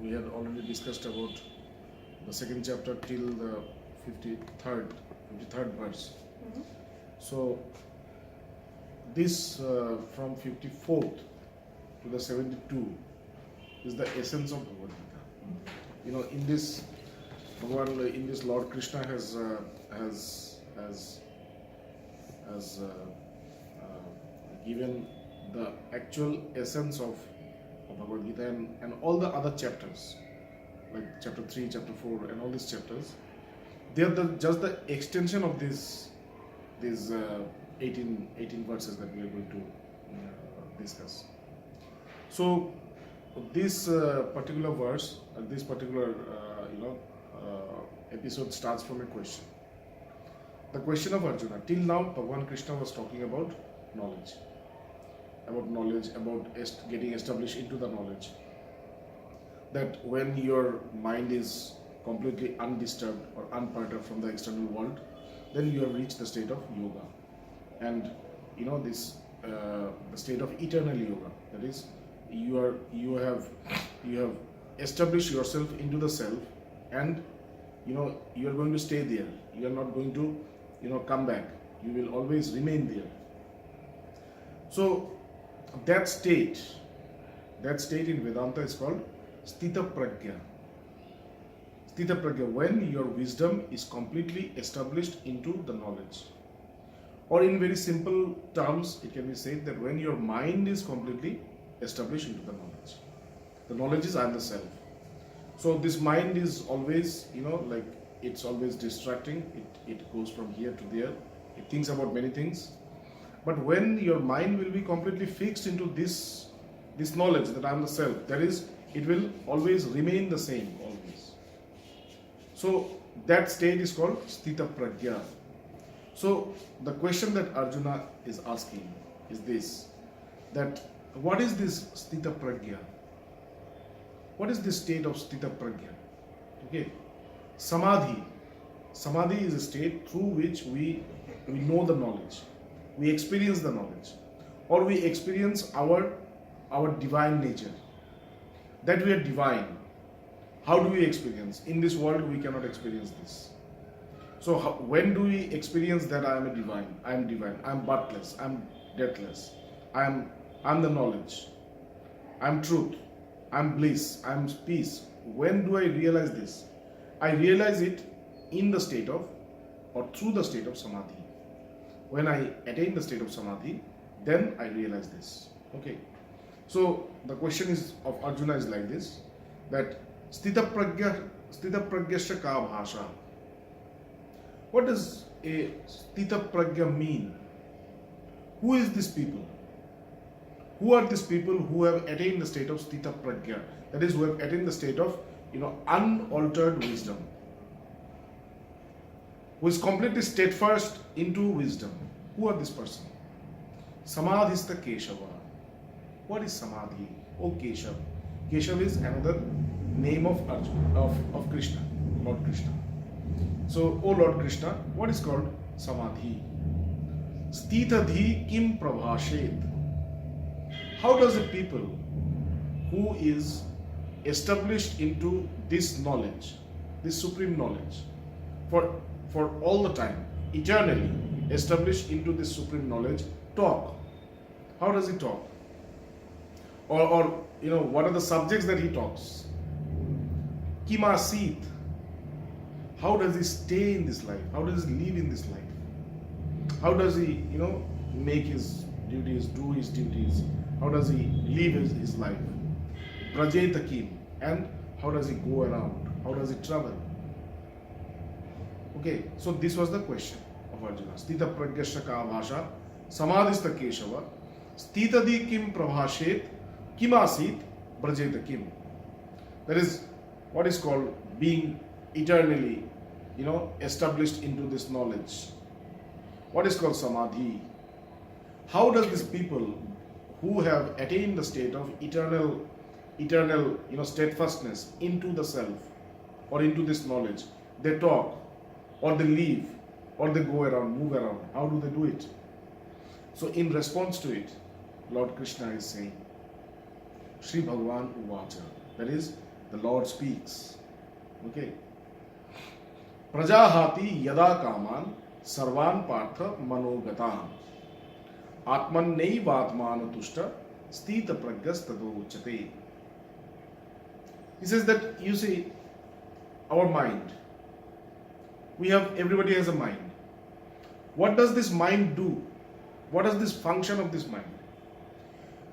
we had already discussed about the second chapter till the 53rd verse. So this from 54th to the 72 is the essence of Bhagavad Gita. You know, in this Lord Krishna has given the actual essence of Bhagavad Gita and all the other chapters, like chapter 3, chapter 4, and all these chapters. They are just the extension of these 18 verses that we are going to discuss. So this particular verse, this particular episode starts from a question. The question of Arjuna. Till now, Bhagavan Krishna was talking about knowledge, about getting established into the knowledge. That when your mind is completely undisturbed or unperturbed from the external world, then you have reached the state of yoga, and this the state of eternal yoga. That is, you have established yourself into the self, and you are going to stay there. You are not going to come back. You will always remain there. So that state in Vedanta is called Sthita Prajna. Sthita Prajna, when your wisdom is completely established into the knowledge. Or in very simple terms, it can be said that when your mind is completely established into the knowledge. The knowledge is I am the self. So this mind is always, like it's always distracting. It goes from here to there. It thinks about many things. But when your mind will be completely fixed into this knowledge that I am the self, that is, it will always remain the same, always. So that state is called Sthita Prajna. So the question that Arjuna is asking is this, that what is this Sthita Prajna? What is this state of Sthita Prajna? Okay, Samadhi. Samadhi is a state through which we know the knowledge. We experience the knowledge, or we experience our divine nature, that we are divine. How do we experience? In this world we cannot experience this. So when do we experience that I am a divine? I am divine. I am birthless. I am deathless. I am the knowledge. I am truth. I am bliss. I am peace. When do I realize this? I realize it in the state of, or through the state of Samadhi. When I attain the state of Samadhi, then I realize this. Okay. So the question is of Arjuna is like this, that Sthita Pragyasya ka bhasha. What does a Sthita Prajna mean? Who is this people? Who are these people who have attained the state of Sthita Prajna? That is, who have attained the state of unaltered wisdom, who is completely steadfast into wisdom. Who are this person? Samadhista Keshava. What is Samadhi? Oh Keshav. Keshav is another name of Arjuna, of Krishna, Lord Krishna. So, O Lord Krishna, what is called Samadhi? Sthitadhi kim prabhashet. How does a people who is established into this knowledge, this supreme knowledge, for all the time, eternally established into this supreme knowledge, talk? How does he talk? Or what are the subjects that he talks? Kimasit. How does he stay in this life? How does he live in this life? How does he, make his duties, do his duties? How does he live his life? Brajetakim. And how does he go around? How does he travel? Okay, so this was the question of Arjuna. Sthita Pragyasya ka bhasha, Samadhista Keshava, Sthitadi kim prabhashet, kimasit, brajetakim. That is what is called being eternally, established into this knowledge. What is called Samadhi? How does these people who have attained the state of eternal, steadfastness into the self or into this knowledge, they talk, or they live, or they go around, move around? How do they do it? So in response to it, Lord Krishna is saying, Sri Bhagavan Uvacha. That is, the Lord speaks. Okay. Prajahati yada kaman sarvan partha manogatan atmannaivatmana tushta stita praggas tadocchate. He says that, you see, our mind, everybody has a mind. What does this mind do? What is this function of this mind?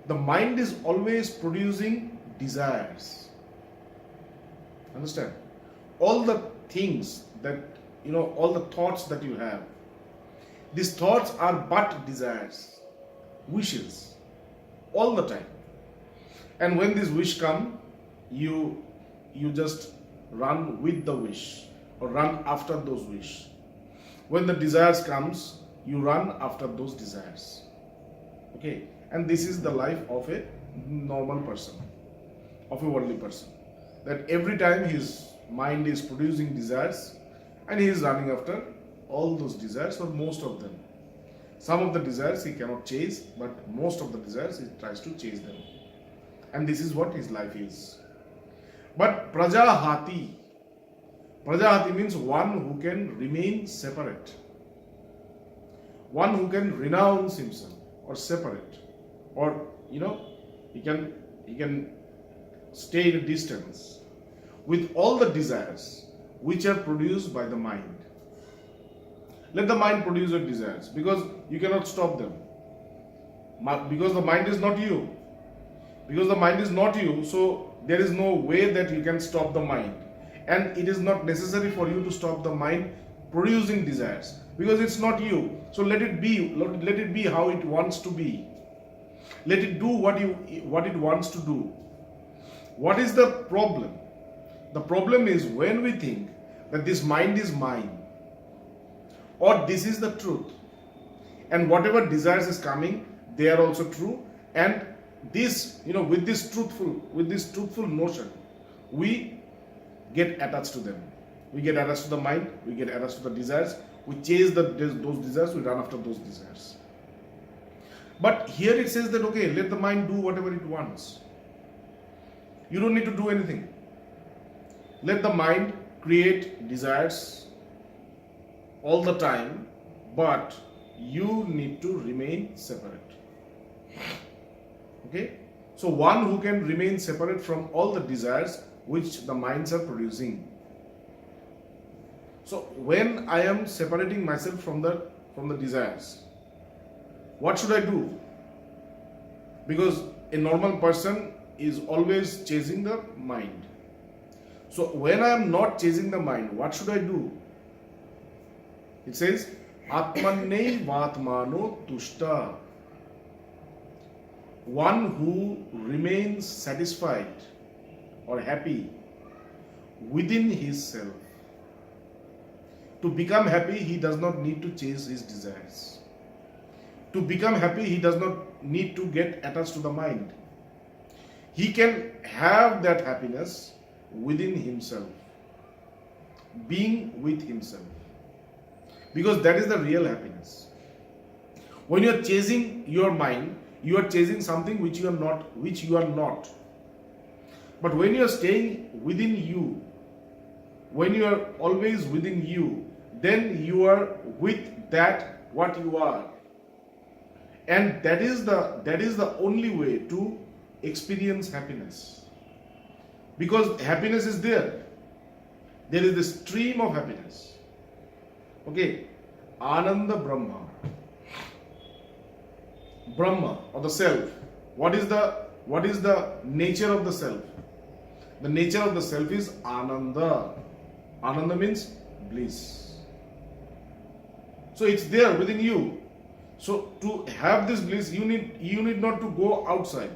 The mind is always producing desires. Understand? All the things that, all the thoughts that you have, these thoughts are but desires, wishes, all the time. And when this wish come, you just run with the wish or run after those wish. When the desires comes, you run after those desires. Okay? And this is the life of a normal person, of a worldly person. That every time his mind is producing desires and he is running after all those desires, or most of them. Some of the desires he cannot chase, but most of the desires he tries to chase them. And this is what his life is. But Prajahati means one who can remain separate. One who can renounce himself or separate. Or, he can stay in a distance with all the desires which are produced by the mind. Let the mind produce your desires, because you cannot stop them. Because the mind is not you. Because the mind is not you, so there is no way that you can stop the mind. And it is not necessary for you to stop the mind producing desires, because it's not you. So let it be how it wants to be. Let it do what it wants to do. What is the problem? The problem is when we think that this mind is mine, or this is the truth, and whatever desires is coming, they are also true, and this, with this truthful notion, we get attached to them. We get attached to the mind, we get attached to the desires, we chase those desires, we run after those desires. But here it says that, okay, let the mind do whatever it wants. You don't need to do anything. Let the mind create desires all the time, but you need to remain separate. Okay? So one who can remain separate from all the desires which the minds are producing. So when I am separating myself from the desires, what should I do? Because a normal person is always chasing the mind. So when I am not chasing the mind, what should I do? It says, Atmanne vatmano tushta. One who remains satisfied or happy within his self. To become happy, he does not need to chase his desires. To become happy, he does not need to get attached to the mind. He can have that happiness within himself, being with himself. Because that is the real happiness. When you are chasing your mind, you are chasing something which you are not. But when you are staying within you, when you are always within you, then you are with that what you are. And that is the only way to experience happiness. Because happiness is there. There is the stream of happiness. Okay, Ananda Brahma. Brahma, or the self. What is the nature of the self? The nature of the self is Ananda. Ananda means bliss. So it's there within you. So to have this bliss, you need not to go outside.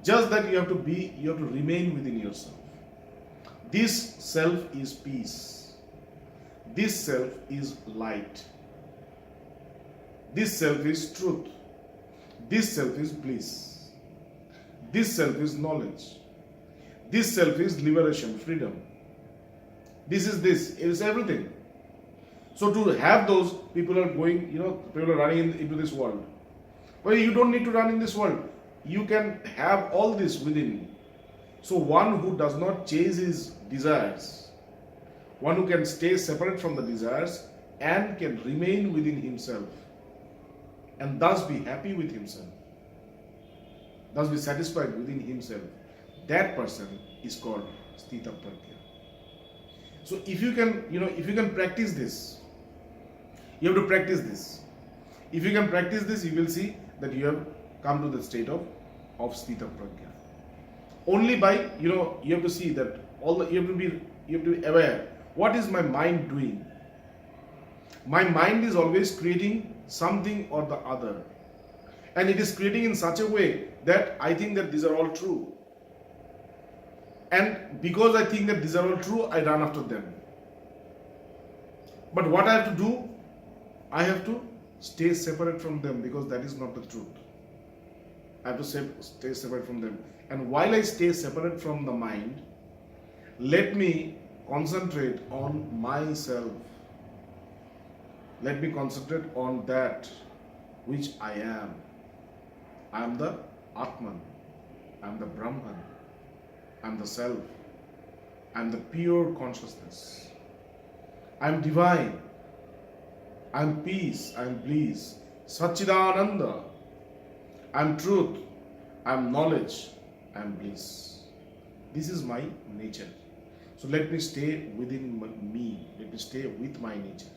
Just that you have to remain within yourself. This self is peace. This self is light. This self is truth. This self is bliss. This self is knowledge. This self is liberation, freedom. This is this. It is everything. So to have those, people are running into this world. Well, you don't need to run in this world. You can have all this within you. So one who does not chase his desires, one who can stay separate from the desires and can remain within himself and thus be happy with himself, thus be satisfied within himself, that person is called Sthita Prajna. So if you can practice this, you have to practice this. If you can practice this, you will see that you have come to the state of Sthita Prajna. Only by, you have to see that you have to be aware, what is my mind doing? My mind is always creating something or the other. And it is creating in such a way that I think that these are all true. And because I think that these are all true, I run after them. But what I have to do, I have to stay separate from them, because that is not the truth. I have to stay separate from them. And while I stay separate from the mind, let me concentrate on myself. Let me concentrate on that which I am. I am the Atman. I am the Brahman. I am the Self. I am the pure consciousness. I am divine. I am peace. I am bliss. Satchidananda. I am truth. I am knowledge. I am bliss. This is my nature. So let me stay within me. Let me stay with my nature.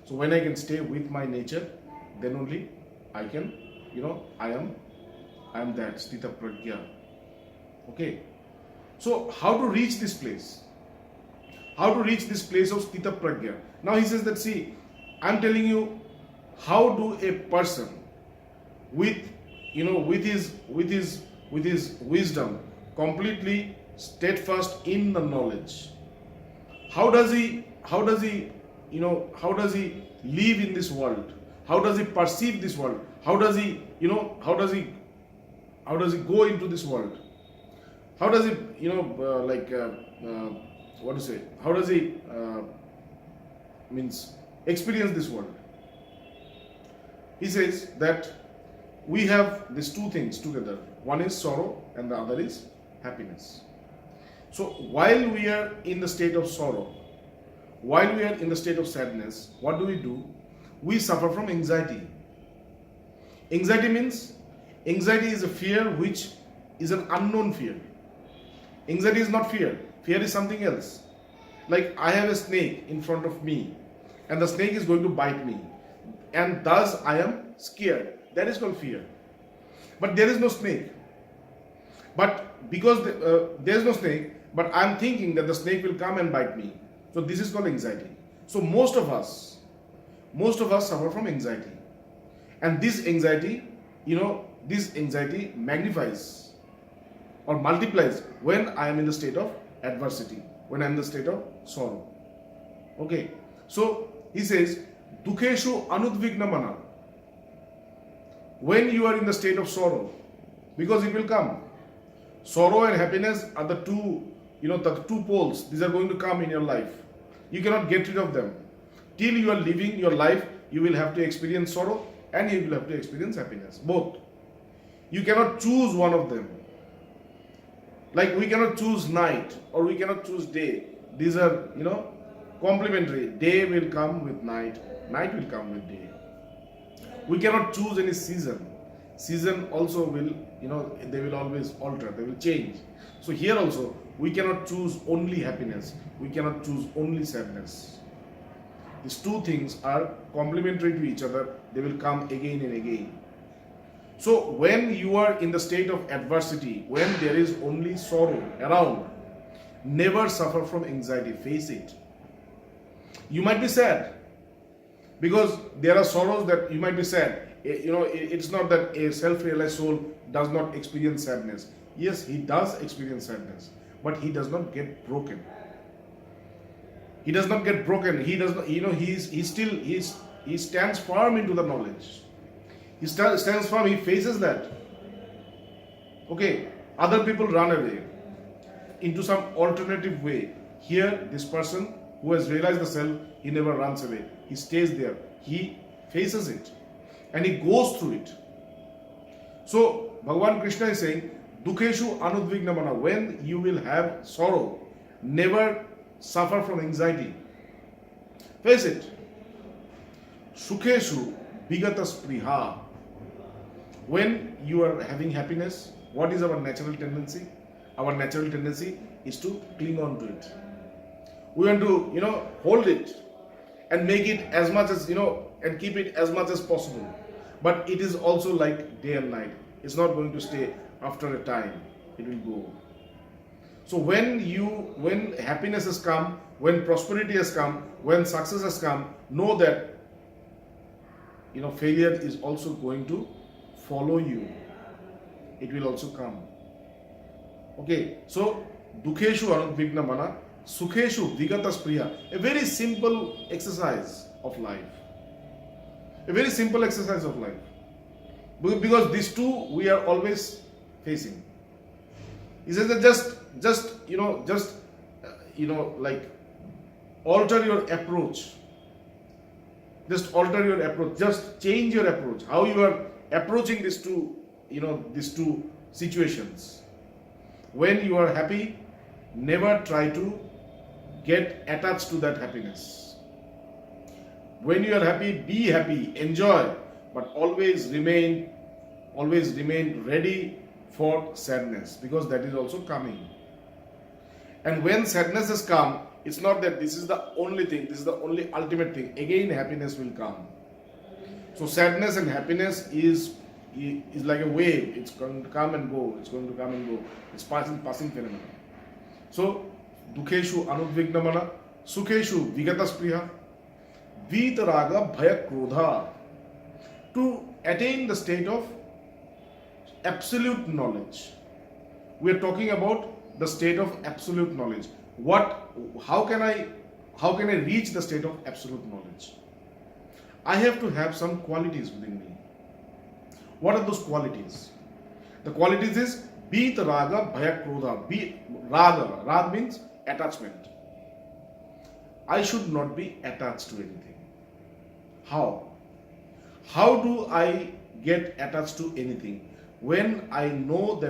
So when I can stay with my nature, then only I can, I am that Sthita Prajna. Okay. So how to reach this place? How to reach this place of Sthita Prajna? Now he says that, see, I'm telling you, how do a person with his wisdom, completely steadfast in the knowledge, how does he live in this world? How does he perceive this world? How does he go into this world? How does he, how does he experience this world? He says that we have these two things together. One is sorrow and the other is happiness. So while we are in the state of sorrow, while we are in the state of sadness, what do? We suffer from anxiety. Anxiety is a fear which is an unknown fear. Anxiety is not fear. Fear is something else. Like I have a snake in front of me and the snake is going to bite me, and thus I am scared. That is called fear. But there is no snake. But because there is no snake, but I am thinking that the snake will come and bite me. So this is called anxiety. So most of us suffer from anxiety. And this anxiety magnifies or multiplies when I am in the state of adversity, when I am in the state of sorrow. Okay. So he says, Dukheshu anudvigna mana. When you are in the state of sorrow, because it will come. Sorrow and happiness are the two poles. These are going to come in your life. You cannot get rid of them. Till you are living your life, you will have to experience sorrow and you will have to experience happiness. Both. You cannot choose one of them. Like we cannot choose night or we cannot choose day. These are, complementary. Day will come with night. Night will come with day. We cannot choose any season. Season also will, they will always alter. They will change. So here also, we cannot choose only happiness. We cannot choose only sadness. These two things are complementary to each other. They will come again and again. So when you are in the state of adversity, when there is only sorrow around, never suffer from anxiety. Face it. You might be sad because there are sorrows that you might be sad. It's not that a self-realized soul does not experience sadness. Yes, he does experience sadness, but he does not get broken. He does not get broken. He does not, he stands firm into the knowledge. He stands firm. He faces that. Okay, other people run away into some alternative way. Here, this person who has realized the self, he never runs away. He stays there. He faces it and he goes through it. So Bhagavan Krishna is saying, Dukheshu anudvignamana. When you will have sorrow, never suffer from anxiety. Face it. Sukheshu vigata spriha. When you are having happiness, what is our natural tendency? Our natural tendency is to cling on to it. We want to, hold it and make it as much as, and keep it as much as possible. But it is also like day and night. It's not going to stay. After a time, it will go. So when happiness has come, when prosperity has come, when success has come, know that, failure is also going to follow you. It will also come. Okay, so dukheshu anudvignamana, sukheshu vigata spriya. A very simple exercise of life. A very simple exercise of life. Because these two we are always facing. He says that just like alter your approach. Just alter your approach. Just change your approach. How you are approaching these two situations. When you are happy, never try to get attached to that happiness. When you are happy, be happy, enjoy, but always remain ready for sadness, because that is also coming. And when sadness has come, it's not that this is the only thing, this is the only ultimate thing. Again, happiness will come. So sadness and happiness is like a wave. It's going to come and go. It's going to come and go. It's passing phenomenon. So dukheshu anudvignamana, sukheshu vigata spriha, vitaraga bhaya krodha. To attain the state of absolute knowledge. We are talking about the state of absolute knowledge. How can I reach the state of absolute knowledge? I have to have some qualities within me. What are those qualities? The qualities is Beat raga bhaya krodha. Raga. Raga means attachment. I should not be attached to anything. How? How do I get attached to anything? When I know that